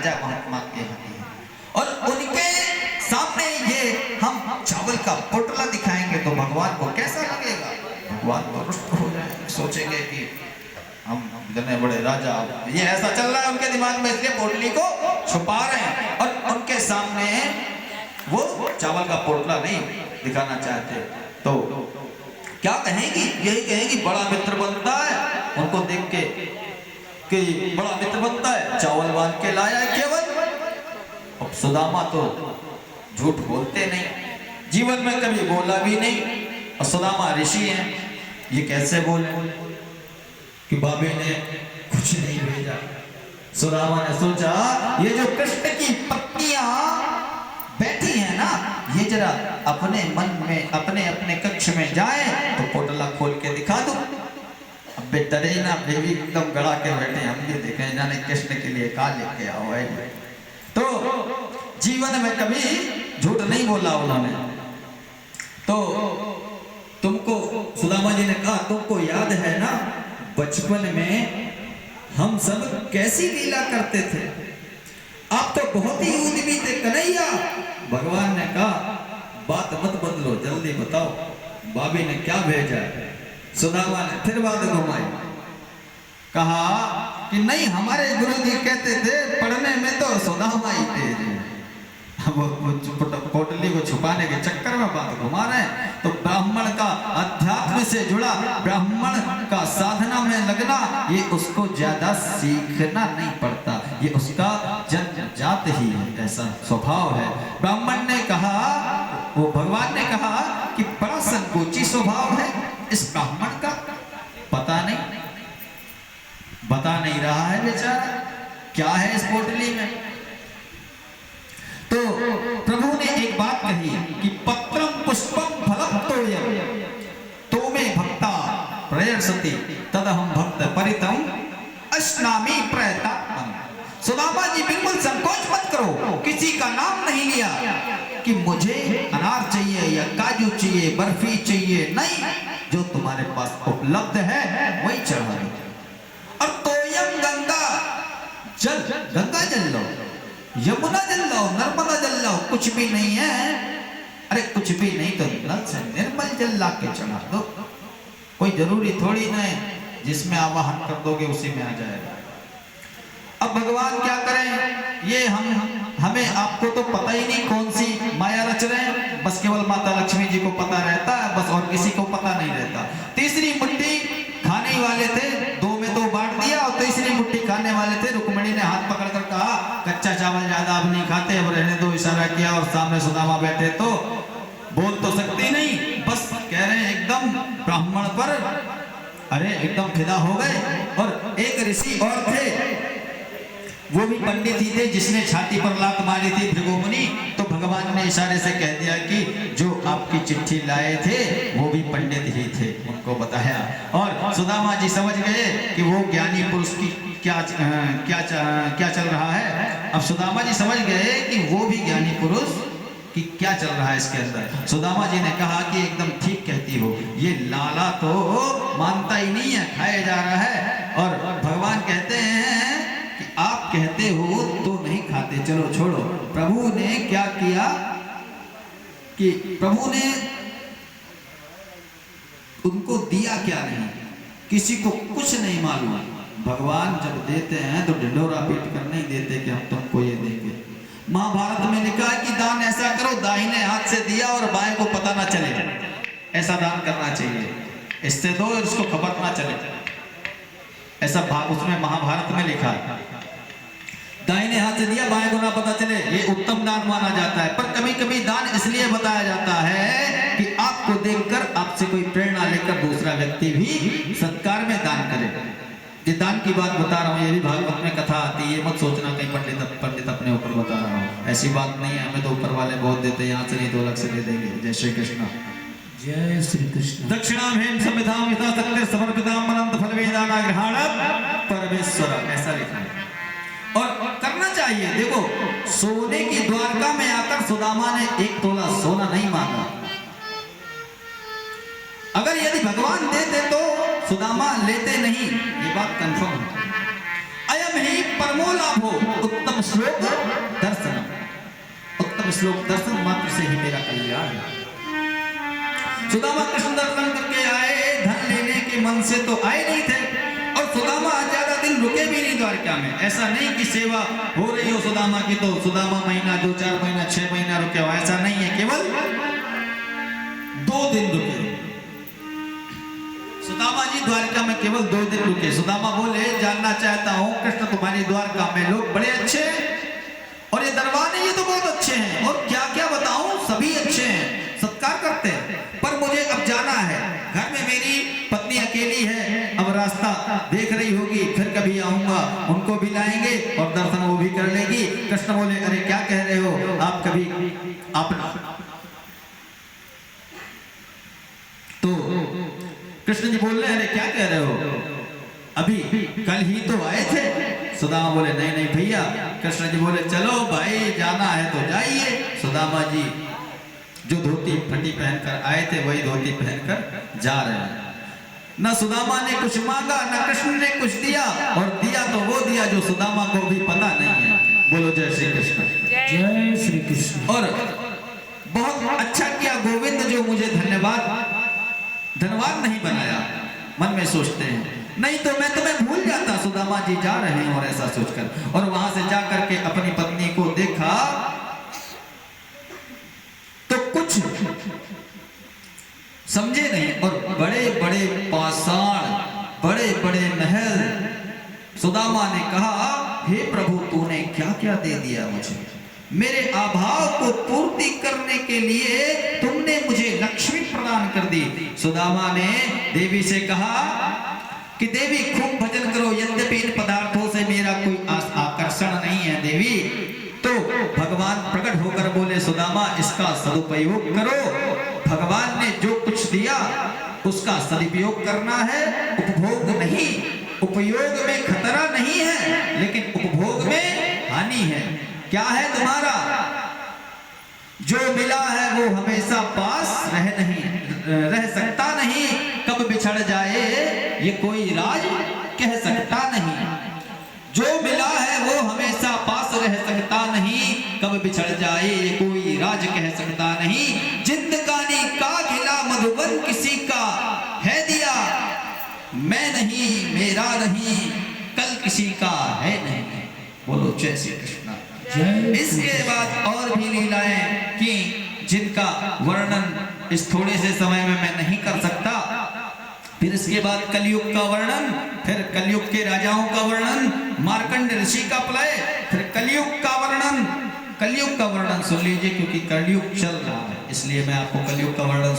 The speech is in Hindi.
राजा महात्मा के हाथी हैं। और उनके सामने ये हम चावल का पोटला दिखाएंगे तो भगवान को कैसा लगेगा? भगवान तो रुष्ट हो जाएंगे, सोचेंगे कि हम इतने बड़े राजा, ये ऐसा चल रहा है उनके दिमाग में, इसलिए पोटली को छुपा रहे हैं और उनके सामने वो चावल का पोटला नहीं दिखाना चाहते। तो क्या कहेंगी? यही कहेंगी बड़ा मित्र बनता है, उनको देख के कि बड़ा मित्र बनता है, चावल बांध के लाया है केवल। अब सुदामा तो झूठ बोलते नहीं, जीवन में कभी बोला भी नहीं, और सुदामा ऋषि हैं, ये कैसे बोले कि बाबे ने कुछ नहीं भेजा। सुदामा ने सोचा ये जो कृष्ण की पत्नियां बैठी हैं ना, ये जरा अपने मन में अपने अपने कक्ष में जाए तो पोटला खोल के दिखा दो। अब डरे ना, बेबी एकदम गड़ा के बैठे, हम भी देखें जाने कृष्ण के लिए का लेके आओ है। तो जीवन में कभी झूठ नहीं बोला उन्होंने। तो तुमको, सुदामा जी ने कहा, तुमको याद है ना बचपन में हम सब कैसी लीला करते थे, आप तो बहुत ही उद्यमी थे कन्हैया। भगवान ने कहा बात मत बदलो, जल्दी बताओ बाबी ने क्या भेजा। सुदामा ने फिर बात घुमाई, कहा कि नहीं, हमारे गुरुजी कहते थे पढ़ने में तो सुदामा ही तेज है। वो पोटली को छुपाने के चक्कर में बात घुमा रहे हैं। तो ब्राह्मण का अध्यात्म से जुड़ा, ब्राह्मण का साधना में लगना, ये उसको ज्यादा सीखना नहीं पड़ता, ये उसका जन्मजात ही है, ऐसा स्वभाव है। ब्राह्मण ने कहा, वो भगवान ने कहा कि बड़ा संकोची स्वभाव है इस ब्राह्मण का, पता नहीं, बता नहीं रहा है बेचारा क्या है इस पोटली में। तो प्रभु ने एक बात कही कि पत्रम पुष्पम फलम तोयम तो में भक्ता प्रयसति तदहम भक्त परितम अश्नामी प्रयतात्मन। सुदामा जी बिल्कुल संकोच मत करो, किसी का नाम नहीं लिया कि मुझे अनार चाहिए या काजू चाहिए, बर्फी चाहिए, नहीं, जो तुम्हारे पास उपलब्ध है वही चढ़ा दो। और तोयम गंगा जल, गंगा जल लो, यमुना जल लो, नर्मदा जल लो, कुछ भी नहीं है, अरे कुछ भी नहीं तो नल से निर्मल जल ला के चढ़ा दो। कोई जरूरी थोड़ी ना है जिसमें आवाहन कर दोगे उसी में आ जाएगा। अब भगवान क्या करें, ये हमें आपको तो पता ही नहीं कौन सी माया रच रहे हैं, बस केवल माता लक्ष्मी जी को पता रहता है बस, और किसी को पता नहीं रहता। तीसरी मुट्ठी खाने ही वाले थे, दो में दो बांट दिया, और तीसरी मुट्ठी खाने वाले थे। रुक्मिणी ने हाथ पकड़ कर कहा कच्चा चावल ज्यादा आप नहीं खाते, अब रहने दो, इशारा किया, और सामने सुदामा बैठे तो बोल तो सकती नहीं, बस कह रहे हैं एकदम ब्राह्मण पर, अरे एकदम फिदा हो गए। और एक ऋषि और थे, वो भी पंडित ही थे, जिसने छाती पर लात मारी थी भृगुमुनि। तो भगवान ने इशारे से कह दिया कि जो आपकी चिट्ठी लाए थे वो भी पंडित ही थे, उनको बताया। और सुदामा जी समझ गए कि वो ज्ञानी पुरुष की क्या चल रहा है। अब सुदामा जी समझ गए कि वो भी ज्ञानी पुरुष कि क्या चल रहा है इसके अंदर। सुदामा जी ने कहा कि एकदम ठीक कहती हो, ये लाला तो मानता ही नहीं है, खाया जा रहा है। और भगवान कहते हैं कि आप कहते हो तो नहीं खाते, चलो छोड़ो। प्रभु ने क्या किया कि प्रभु ने उनको दिया क्या नहीं, किसी को कुछ नहीं मालूम। भगवान जब देते हैं तो ढिंढोरा पीट कर नहीं देते कि हम तुमको ये देंगे। महाभारत में लिखा है कि दान ऐसा करो, दाहिने हाथ से दिया और बाएं को पता ना चले, ऐसा दान करना चाहिए, इससे दो और उसको खबर ना चले, ऐसा उसमें महाभारत में लिखा है। दाहिने हाथ से दिया, बाएं को ना पता चले, ये उत्तम दान माना जाता है। पर कभी कभी दान इसलिए बताया जाता है कि आपको देखकर आपसे कोई प्रेरणा लेकर दूसरा व्यक्ति भी सत्कार में दान करे। ये दान की बात बता रहा हूँ, ये भी भागवत में कथा आती है, ये मत सोचना कहीं पंडित अपने ऊपर बता रहा हूँ, ऐसी बात नहीं है। हमें तो ऊपर वाले बहुत देते हैं, यहाँ से नहीं 2 लाख से दे देंगे। जय श्री कृष्ण, जय श्री कृष्ण। दक्षिणाम हेम संविधाम यथा शक्ति समर्पिताम अनंत फल वेदाना ग्रहणम परमेश्वर, ऐसा लिखा है। और करना चाहिए। देखो, सोने की द्वारका में आकर सुदामा ने 1 तोला सोना नहीं मांगा। अगर यदि भगवान देते तो सुदामा लेते नहीं, ये बात कंफर्म है। अयम ही परमो लाभो उत्तम श्लोक दर्शन। उत्तम श्लोक दर्शन मात्र से ही मेरा कल्याण है। सुदामा कृष्ण दर्शन करके आए, धन लेने के मन से तो आए नहीं थे, और सुदामा ज्यादा दिन रुके भी नहीं द्वारका में। ऐसा नहीं कि सेवा हो रही हो सुदामा की तो सुदामा महीना 2-4 महीना 6 महीना रुके हो, ऐसा नहीं है। केवल 2 दिन रुके सुदामा जी द्वारका में, केवल 2 दिन रुके। सुदामा बोले, जानना चाहता हूं कृष्ण तुम्हारी द्वारका में लोग बड़े अच्छे हैं, और ये दरबार है ये तो बहुत अच्छे हैं, और क्या क्या बताऊं सभी अच्छे हैं, सत्कार करते हैं, पर मुझे अब जाना है। घर में मेरी पत्नी अकेली है, अब रास्ता देख रही होगी, फिर कभी आऊंगा, उनको भी लाएंगे और दर्शन वो भी कर लेगी। कृष्ण बोले, अरे क्या कह रहे हो आप, कभी अपना। तो कृष्ण जी बोल रहे, अरे क्या कह रहे हो, अभी कल ही तो आए थे। सुदामा बोले, नहीं नहीं भैया। कृष्ण जी बोले, चलो भाई जाना है तो जाइए। सुदामा जी जो धोती फटी पहनकर आए थे वही धोती पहनकर जा रहे हैं। न सुदामा ने कुछ मांगा, न कृष्ण ने कुछ दिया, और दिया तो वो दिया जो सुदामा को भी पता नहीं है। बोलो जय श्री कृष्ण। जय श्री कृष्ण। और बहुत अच्छा किया गोविंद जो मुझे धन्यवाद नहीं बनाया, मन में सोचते हैं, नहीं तो मैं तुम्हें भूल जाता। सुदामा जी जा रहे हैं और ऐसा सोचकर, और वहां से जाकर के अपनी पत्नी को देखा तो कुछ समझे नहीं, और बड़े बड़े पाषाण, बड़े बड़े महल। सुदामा ने कहा, हे प्रभु तूने क्या क्या दे दिया मुझे, मेरे अभाव को पूर्ति करने के लिए तुमने मुझे लक्ष्मी प्रदान कर दी। सुदामा ने देवी से कहा कि देवी खूब भजन करो, यद्यपि इन पदार्थों से मेरा कोई आकर्षण नहीं है देवी। तो भगवान प्रकट होकर बोले, सुदामा इसका सदुपयोग करो, भगवान ने जो कुछ दिया उसका सदुपयोग करना है, उपभोग नहीं। उपयोग में खतरा नहीं है, लेकिन उपभोग में हानि है। क्या है तुम्हारा, जो मिला है वो हमेशा पास रह सकता नहीं, कब बिछड़ जाए ये कोई राज कह सकता नहीं। जो मिला है वो हमेशा पास रह सकता नहीं, कब बिछड़ जाए ये कोई राज कह सकता नहीं। जिंदगानी का खिला मधुबन किसी का है दिया, मैं नहीं मेरा नहीं कल किसी का है नहीं। बोलो जय श्री कृष्ण। इसके बाद और भी लीलाएं की जिनका वर्णन इस थोड़े से समय में मैं नहीं कर सकता। फिर इसके बाद कलयुग का वर्णन, फिर कलयुग के राजाओं का वर्णन, मार्कंड ऋषि का प्रलय, फिर कलयुग का वर्णन सुन लीजिए, क्योंकि कलयुग चल रहा है इसलिए मैं आपको कलयुग का वर्णन